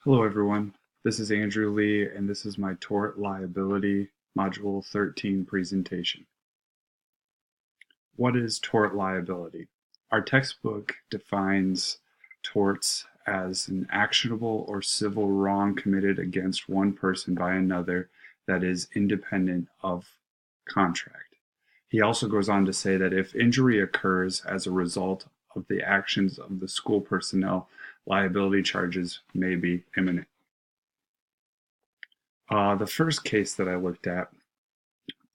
Hello everyone, this is Andrew Lee and this is my Tort Liability Module 13 presentation. What is tort liability? Our textbook defines torts as an actionable or civil wrong committed against one person by another that is independent of contract. He also goes on to say that if injury occurs as a result of the actions of the school personnel, liability charges may be imminent. The first case that I looked at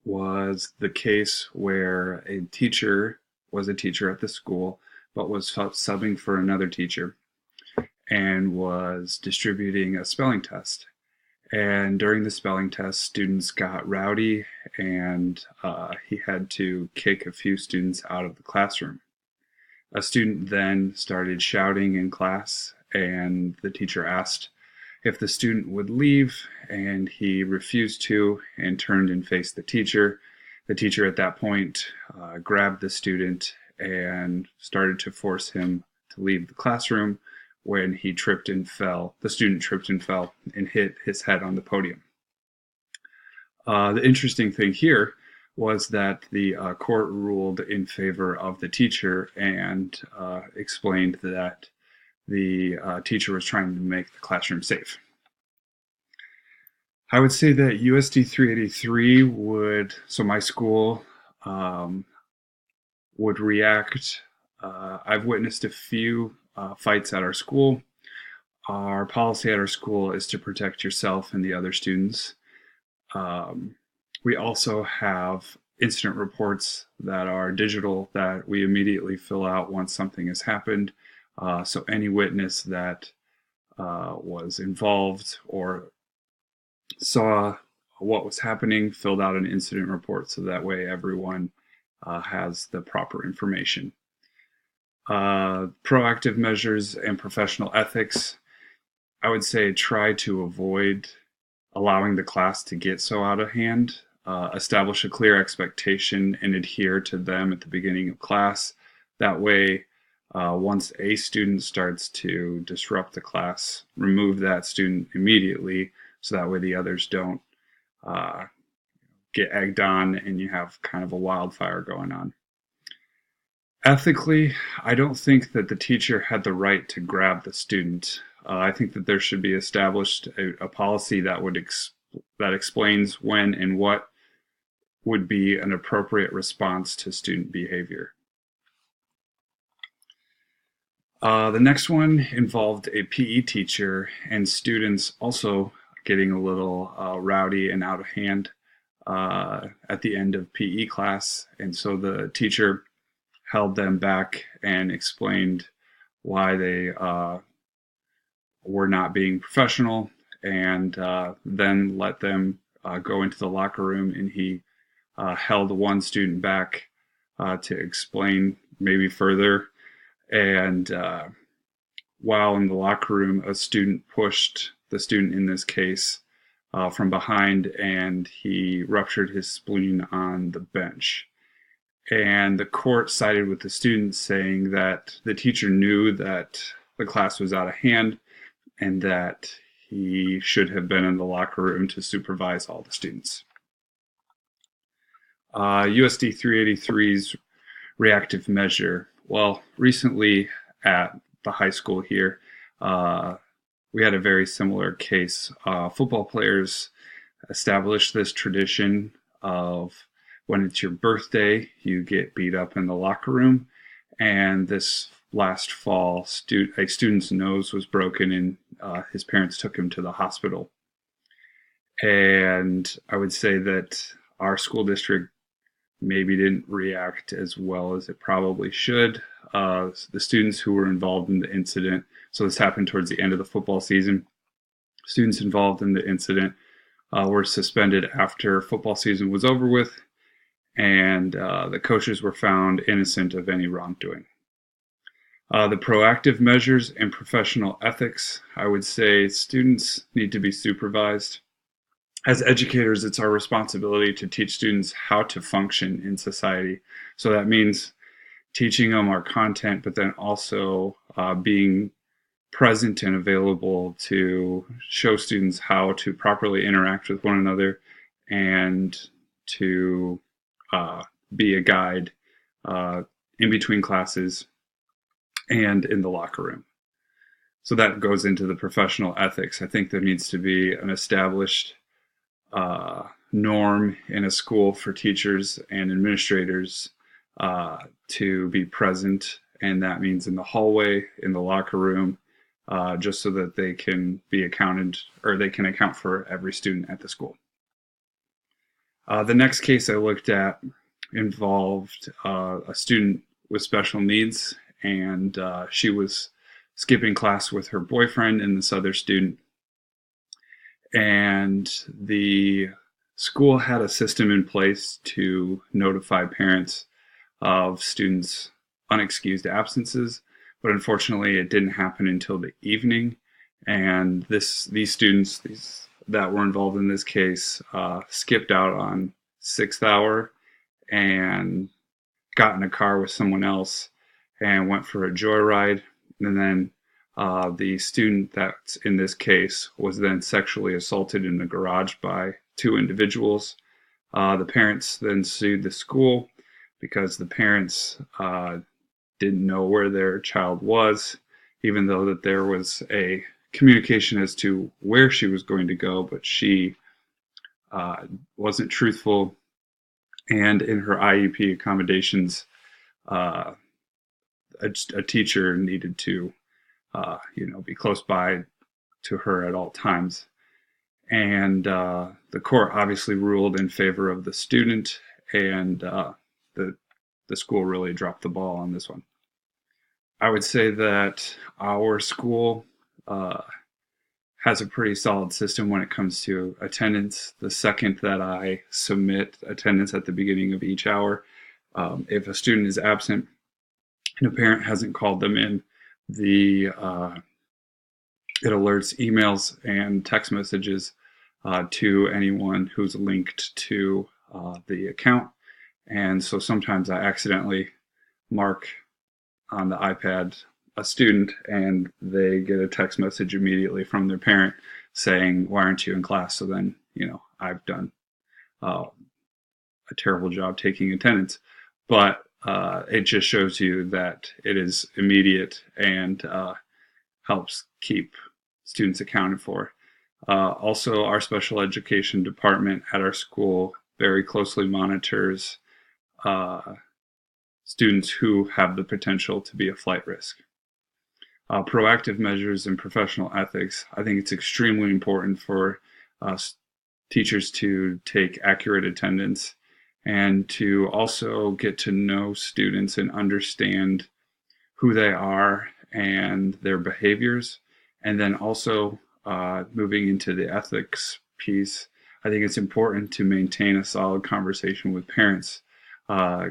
was the case where a teacher was a teacher at the school, but was subbing for another teacher and was distributing a spelling test. And during the spelling test, students got rowdy and he had to kick a few students out of the classroom. A student then started shouting in class, and the teacher asked if the student would leave, and he refused to and turned and faced the teacher. The teacher at that point grabbed the student and started to force him to leave the classroom. When he tripped and fell, the student tripped and fell and hit his head on the podium. The interesting thing here was that the court ruled in favor of the teacher and explained that the teacher was trying to make the classroom safe. I would say that USD 383 would, so my school would react. I've witnessed a few fights at our school. Our policy at our school is to protect yourself and the other students. We also have incident reports that are digital that we immediately fill out once something has happened. So any witness that was involved or saw what was happening filled out an incident report, so that way everyone has the proper information. Proactive measures and professional ethics. I would say try to avoid allowing the class to get so out of hand. Establish a clear expectation and adhere to them at the beginning of class. That way, once a student starts to disrupt the class, remove that student immediately, so that way the others don't get egged on and you have kind of a wildfire going on. Ethically, I don't think that the teacher had the right to grab the student. I think that there should be established a policy that would that explains when and what would be an appropriate response to student behavior. The next one involved a PE teacher and students also getting a little rowdy and out of hand at the end of PE class. And so the teacher held them back and explained why they were not being professional, and then let them go into the locker room, and he held one student back to explain maybe further. And while in the locker room, a student pushed the student in this case from behind, and he ruptured his spleen on the bench. And the court sided with the student, saying that the teacher knew that the class was out of hand and that he should have been in the locker room to supervise all the students. USD 383's reactive measure. Well, recently at the high school here, we had a very similar case. Football players established this tradition of when it's your birthday, you get beat up in the locker room. And this last fall, a student's nose was broken, and his parents took him to the hospital. And I would say that our school district maybe didn't react as well as it probably should. The students who were involved in the incident, so this happened towards the end of the football season, students involved in the incident were suspended after football season was over with, and the coaches were found innocent of any wrongdoing. The proactive measures and professional ethics, I would say students need to be supervised. As educators, it's our responsibility to teach students how to function in society. So that means teaching them our content, but then also being present and available to show students how to properly interact with one another and to be a guide uh, in between classes and in the locker room. So that goes into the professional ethics. I think there needs to be an established norm in a school for teachers and administrators to be present, and that means in the hallway, in the locker room, just so that they can be accounted, or they can account for every student at the school. The next case I looked at involved a student with special needs, and she was skipping class with her boyfriend and this other student. And the school had a system in place to notify parents of students' unexcused absences, but unfortunately it didn't happen until the evening. And these students that were involved in this case skipped out on 6th hour and got in a car with someone else and went for a joyride. And then the student that's in this case was then sexually assaulted in the garage by 2 individuals. The parents then sued the school because the parents didn't know where their child was, even though that there was a communication as to where she was going to go, but she wasn't truthful. And in her IEP accommodations, a teacher needed to be close by to her at all times. And the court obviously ruled in favor of the student, and the school really dropped the ball on this one. I would say that our school has a pretty solid system when it comes to attendance. The second that I submit attendance at the beginning of each hour, if a student is absent and a parent hasn't called them in, it alerts emails and text messages to anyone who's linked to the account. And so sometimes I accidentally mark on the iPad a student, and they get a text message immediately from their parent saying, "Why aren't you in class?" So then, I've done a terrible job taking attendance. But it just shows you that it is immediate and helps keep students accounted for. Also, our special education department at our school very closely monitors students who have the potential to be a flight risk. Proactive measures and professional ethics. I think it's extremely important for teachers to take accurate attendance and to also get to know students and understand who they are and their behaviors. And then also moving into the ethics piece, I think it's important to maintain a solid conversation with parents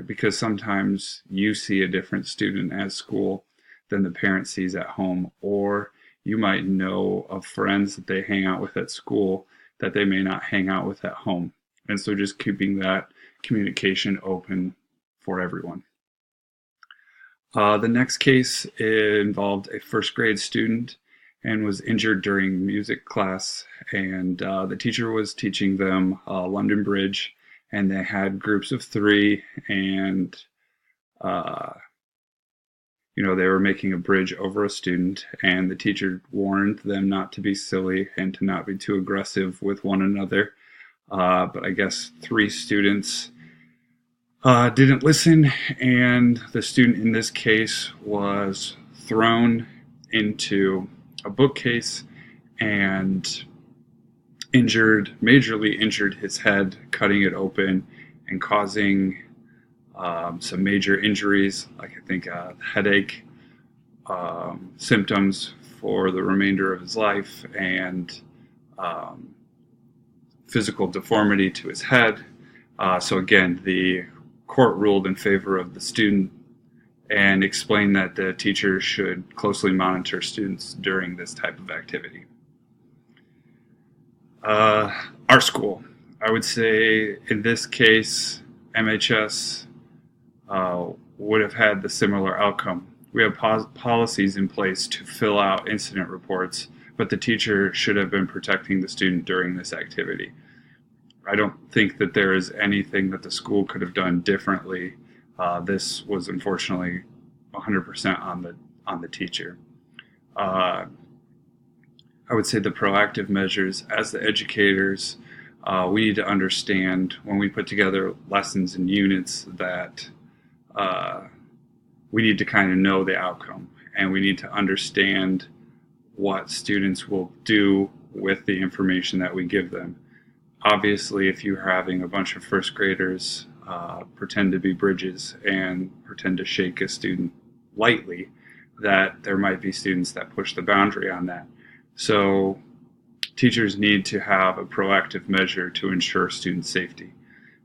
because sometimes you see a different student at school than the parent sees at home, or you might know of friends that they hang out with at school that they may not hang out with at home. And so just keeping that communication open for everyone. The next case involved a first grade student and was injured during music class, and the teacher was teaching them London Bridge, and they had groups of 3, and they were making a bridge over a student, and the teacher warned them not to be silly and to not be too aggressive with one another. But I guess 3 students didn't listen, and the student in this case was thrown into a bookcase and majorly injured his head, cutting it open and causing some major injuries, like I think headache symptoms for the remainder of his life, and physical deformity to his head. So again, the court ruled in favor of the student and explained that the teacher should closely monitor students during this type of activity. Our school, I would say in this case, MHS would have had the similar outcome. We have policies in place to fill out incident reports, but the teacher should have been protecting the student during this activity. I don't think that there is anything that the school could have done differently. This was unfortunately 100% on the teacher. I would say the proactive measures, as the educators, we need to understand when we put together lessons and units that we need to kind of know the outcome, and we need to understand what students will do with the information that we give them. Obviously, if you're having a bunch of first graders pretend to be bridges and pretend to shake a student lightly, that there might be students that push the boundary on that. So teachers need to have a proactive measure to ensure student safety.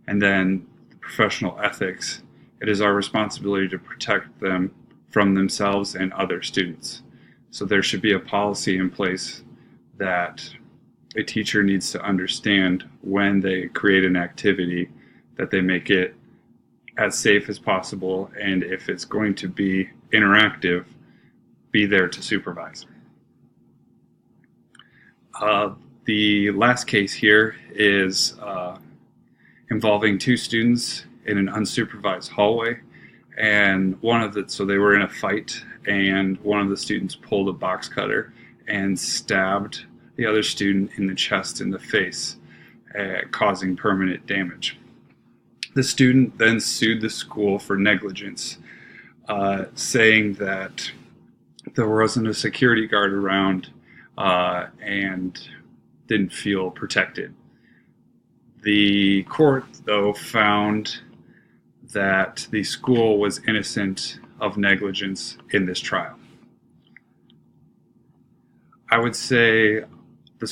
And then professional ethics, it is our responsibility to protect them from themselves and other students. So there should be a policy in place that a teacher needs to understand when they create an activity, that they make it as safe as possible, and if it's going to be interactive, be there to supervise. The last case here is involving two students in an unsupervised hallway, and so they were in a fight, and one of the students pulled a box cutter and stabbed the other student in the chest and the face, causing permanent damage. The student then sued the school for negligence, saying that there wasn't a security guard around and didn't feel protected. The court, though, found that the school was innocent of negligence in this trial. I would say the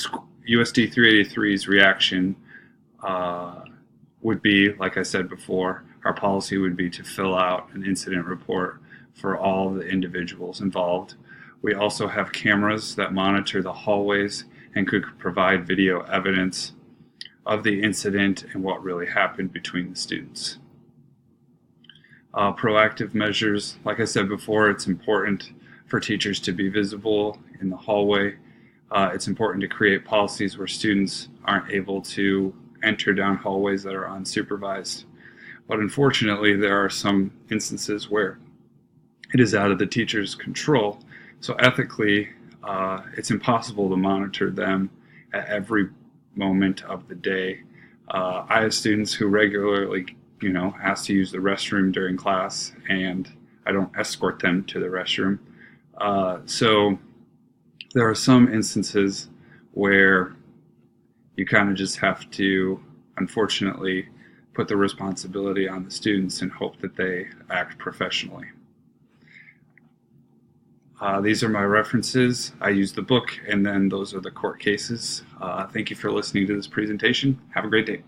USD 383's reaction would be, like I said before, our policy would be to fill out an incident report for all the individuals involved. We also have cameras that monitor the hallways and could provide video evidence of the incident and what really happened between the students. Proactive measures, like I said before, it's important for teachers to be visible in the hallway. It's important to create policies where students aren't able to enter down hallways that are unsupervised. But unfortunately, there are some instances where it is out of the teacher's control. So ethically, it's impossible to monitor them at every moment of the day. I have students who regularly, ask to use the restroom during class, and I don't escort them to the restroom. So there are some instances where you kind of just have to, unfortunately, put the responsibility on the students and hope that they act professionally. These are my references. I use the book, and then those are the court cases. Thank you for listening to this presentation. Have a great day.